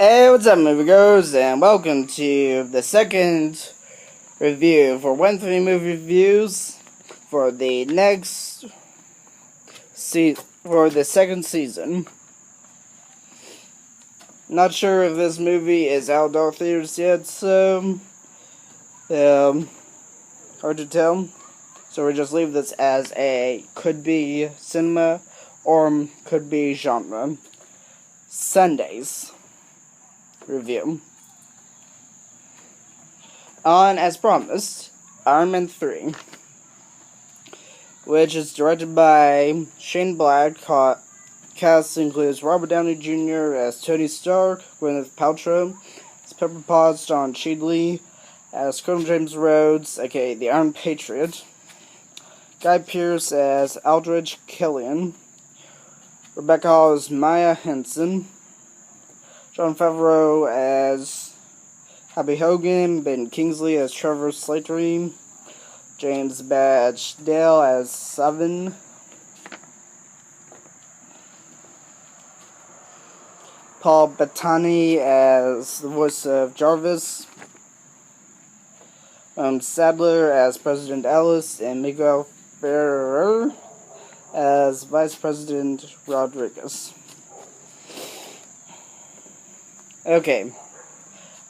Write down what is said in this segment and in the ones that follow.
Hey, what's up, moviegoers, and welcome to the second review for Wednesday Movie Reviews for the second season. Not sure if this movie is outdoor theaters yet, so hard to tell. So we just leave this as a could be cinema or could be genre. Sundays review. On, as promised, Iron Man 3, which is directed by Shane Black. Cast includes Robert Downey Jr. as Tony Stark, Gwyneth Paltrow as Pepper Potts, Don Cheadle as Colonel James Rhodes, aka the Iron Patriot, Guy Pearce as Aldrich Killian, Rebecca Hall as Maya Henson, Jon Favreau as Happy Hogan, Ben Kingsley as Trevor Slattery, James Badge Dale as Savin, Paul Bettany as the voice of Jarvis, Sadler as President Ellis, and Miguel Ferrer as Vice President Rodriguez. Okay, I'm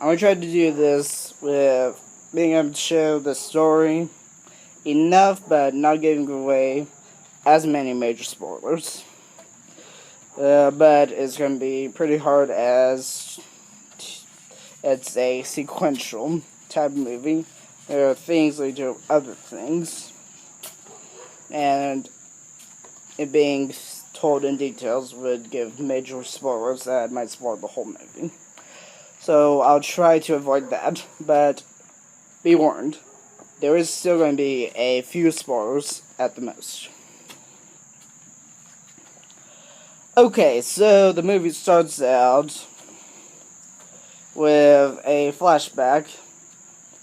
going to try to do this with being able to show the story enough, but not giving away as many major spoilers. But it's going to be pretty hard as it's a sequential type of movie. There are things leading to other things, and it being told in details would give major spoilers that might spoil the whole movie. So I'll try to avoid that, but be warned, there is still going to be a few spoilers at the most. Okay, so the movie starts out with a flashback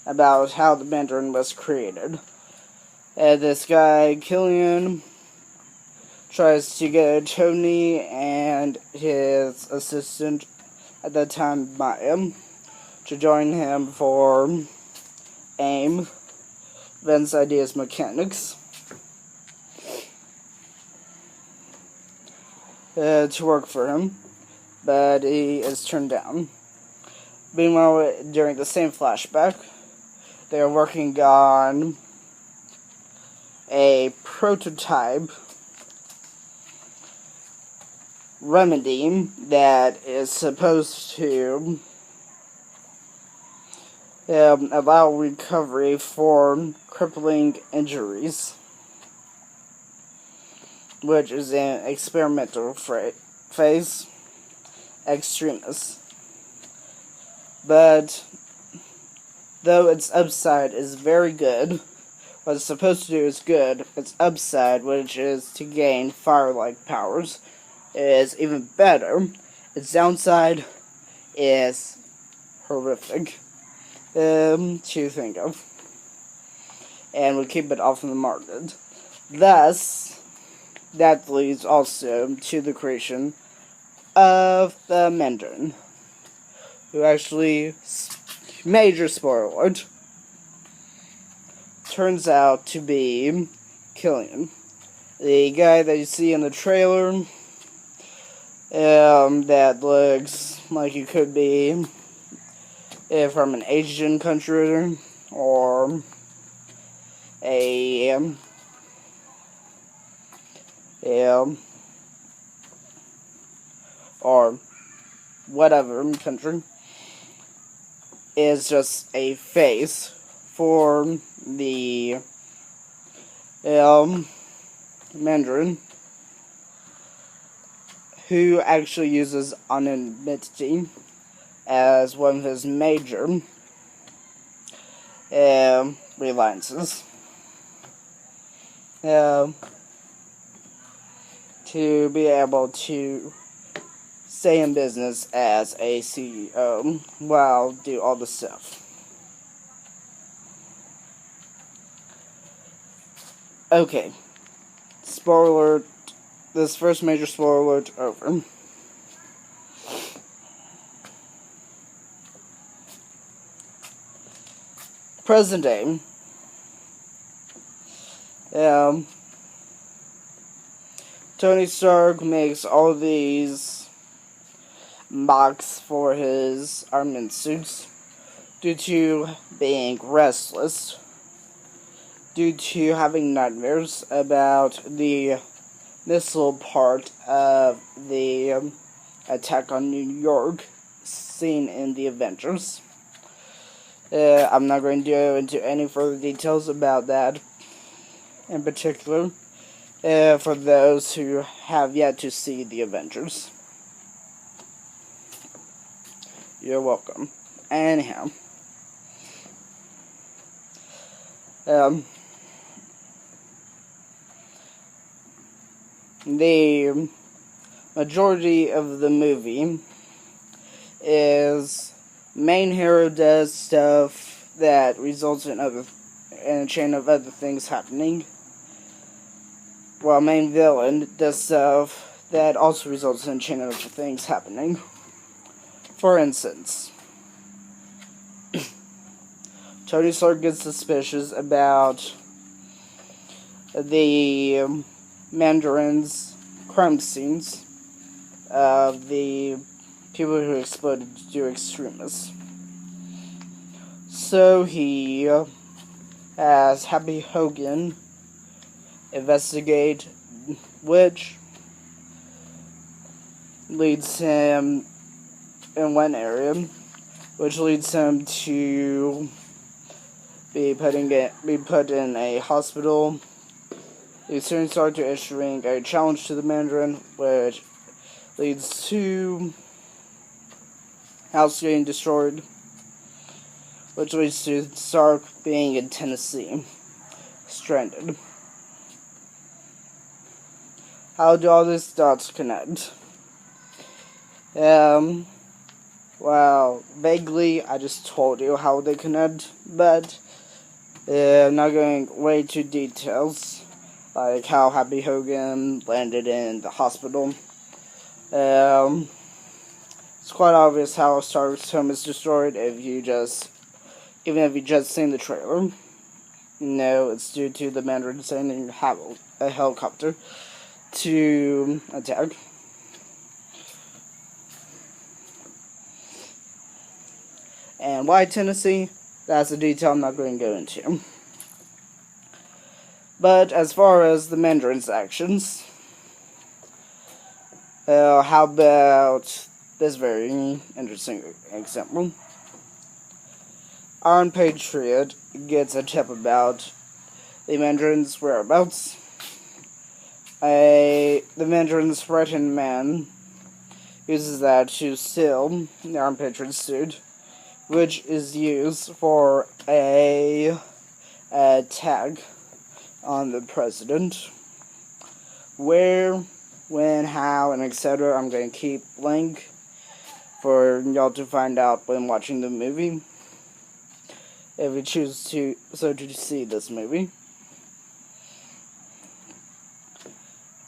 about how the Mandarin was created. This guy, Killian, tries to get Tony and his assistant at that time, Maya, to join him for AIM, Advanced Ideas Mechanics, to work for him, but he is turned down. Meanwhile, during the same flashback, they are working on a prototype remedy that is supposed to allow recovery for crippling injuries, which is in experimental phase, extremis. But though its upside is very good, what it's supposed to do is good, its upside, which is to gain fire-like powers, is even better. Its downside is horrific to think of, and would keep it off the market. Thus, that leads also to the creation of the Mandarin, who actually, major spoiler alert, turns out to be Killian, the guy that you see in the trailer. That looks like he could be from an Asian country or or whatever country, is just a face for the Mandarin, who actually uses anonymity as one of his major reliances to be able to stay in business as a CEO while do all the stuff. Okay, spoiler, this first major spoiler alert over. present day, Tony Stark makes all these mocks for his armament suits due to being restless, due to having nightmares about the missile part of the attack on New York seen in the Avengers. I'm not going to go into any further details about that in particular, for those who have yet to see the Avengers. You're welcome. Anyhow, the majority of the movie is main hero does stuff that results in a chain of other things happening, while main villain does stuff that also results in a chain of other things happening. For instance, Tony Stark gets suspicious about the Mandarin's crime scenes of the people who exploded to extremists. So he has Happy Hogan investigate, which leads him in one area, which leads him to be put in a hospital. He soon starts to issuing a challenge to the Mandarin, which leads to house getting destroyed, which leads to Stark being in Tennessee, stranded. How do all these dots connect? Well, vaguely, I just told you how they connect, but I'm not going way too details, like how Happy Hogan landed in the hospital. It's quite obvious how Stark's home is destroyed even if you just seen the trailer. No, it's due to the Mandarin sending a helicopter to attack. And why Tennessee? That's a detail I'm not going to go into. But as far as the Mandarin's actions, how about this very interesting example? Iron Patriot gets a tip about the Mandarin's whereabouts. The Mandarin's threatened man uses that to steal the Iron Patriot suit, which is used for a tag on the president. Where, when, how, and etc. I'm going to keep link for y'all to find out when watching the movie, if you choose to see this movie.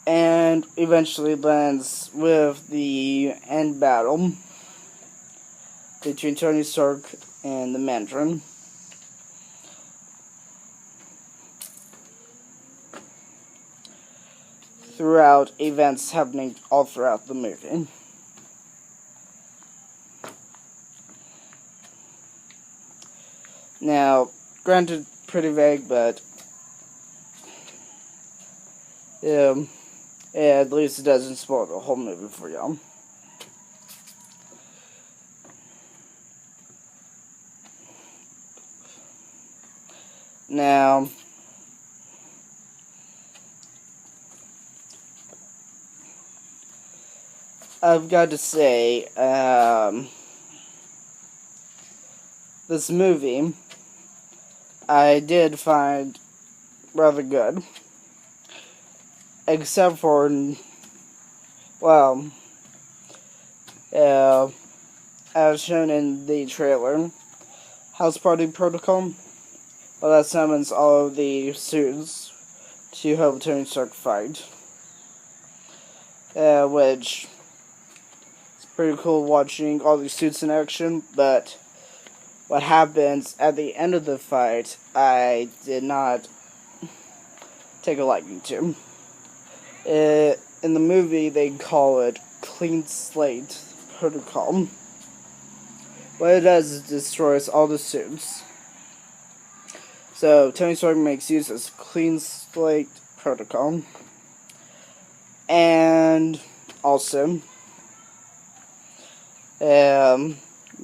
And eventually lands with the end battle between Tony Stark and the Mandarin. Throughout events happening all throughout the movie. Now, granted, pretty vague, but at least it doesn't spoil the whole movie for y'all. Now, I've got to say, this movie I did find rather good. Except for, well, as shown in the trailer, House Party Protocol, well, that summons all of the suits to help Tony Stark fight. Which is pretty cool watching all these suits in action, but what happens at the end of the fight, I did not take a liking to. In the movie, they call it Clean Slate Protocol. What it does is destroys all the suits. So Tony Stark makes use of Clean Slate Protocol. And also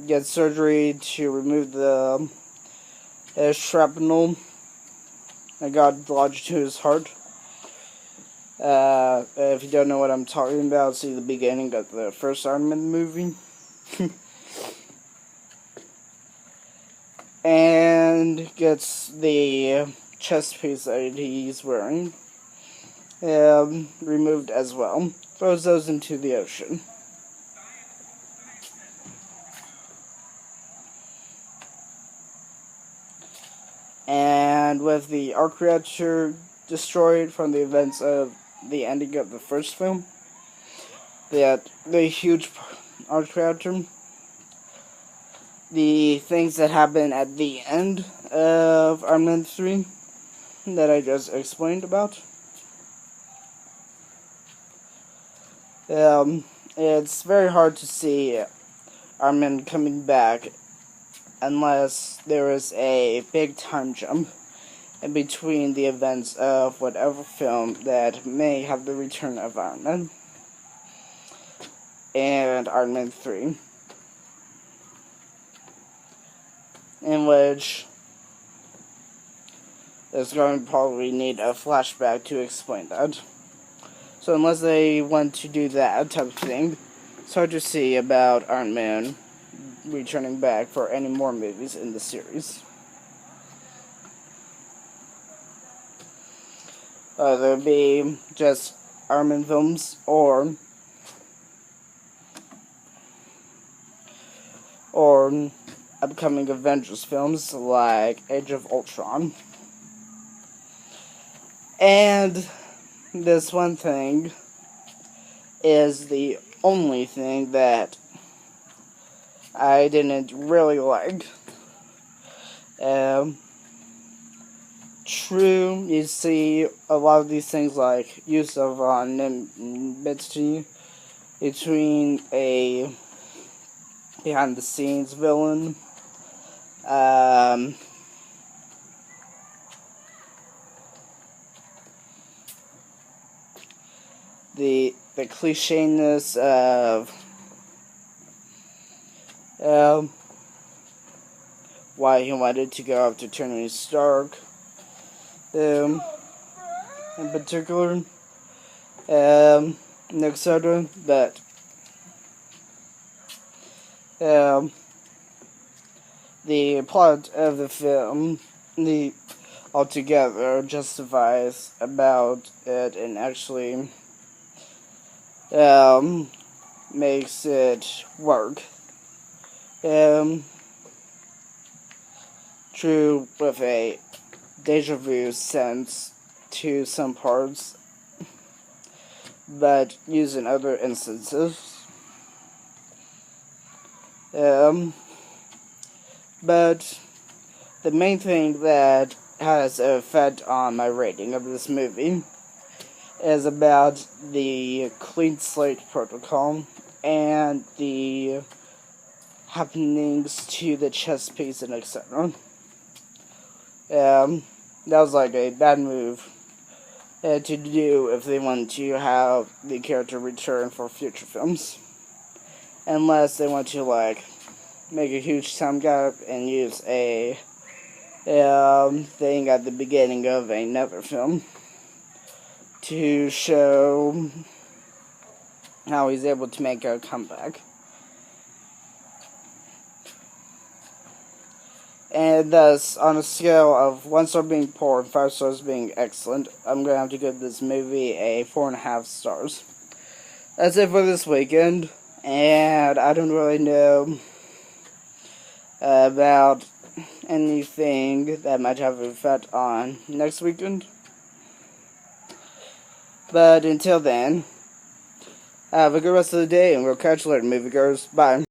gets surgery to remove the shrapnel that got lodged to his heart. If you don't know what I'm talking about, see the beginning of the first Iron Man movie. And gets the chest piece that he's wearing removed as well. Throws those into the ocean. And with the arc reactor destroyed from the events of the ending of the first film, the huge arc reactor, the things that happen at the end of Iron Man 3 that I just explained about, it's very hard to see Iron Man coming back unless there is a big time jump in between the events of whatever film that may have the return of Iron Man and Iron Man 3, in which there's going to probably need a flashback to explain that. So unless they want to do that type of thing, it's hard to see about Iron Man returning back for any more movies in the series. Whether it be just Iron Man films or upcoming Avengers films like Age of Ultron. And this one thing is the only thing that I didn't really like. True, you see a lot of these things like use of anonymity between a behind-the-scenes villain, the clichéness of why he wanted to go after Tony Stark, in particular, etc. But the plot of the film, altogether justifies about it and actually makes it work. True, with a deja vu sense to some parts, but used in other instances. But the main thing that has an effect on my rating of this movie is about the Clean Slate Protocol and the happenings to the chess piece and etc. That was like a bad move to do if they wanted to have the character return for future films. Unless they want to like make a huge time gap and use a thing at the beginning of another film to show how he's able to make a comeback. And thus, on a scale of 1 star being poor and 5 stars being excellent, I'm going to have to give this movie a 4.5 stars. That's it for this weekend, and I don't really know about anything that might have an effect on next weekend. But until then, have a good rest of the day, and we'll catch you later, moviegoers. Bye.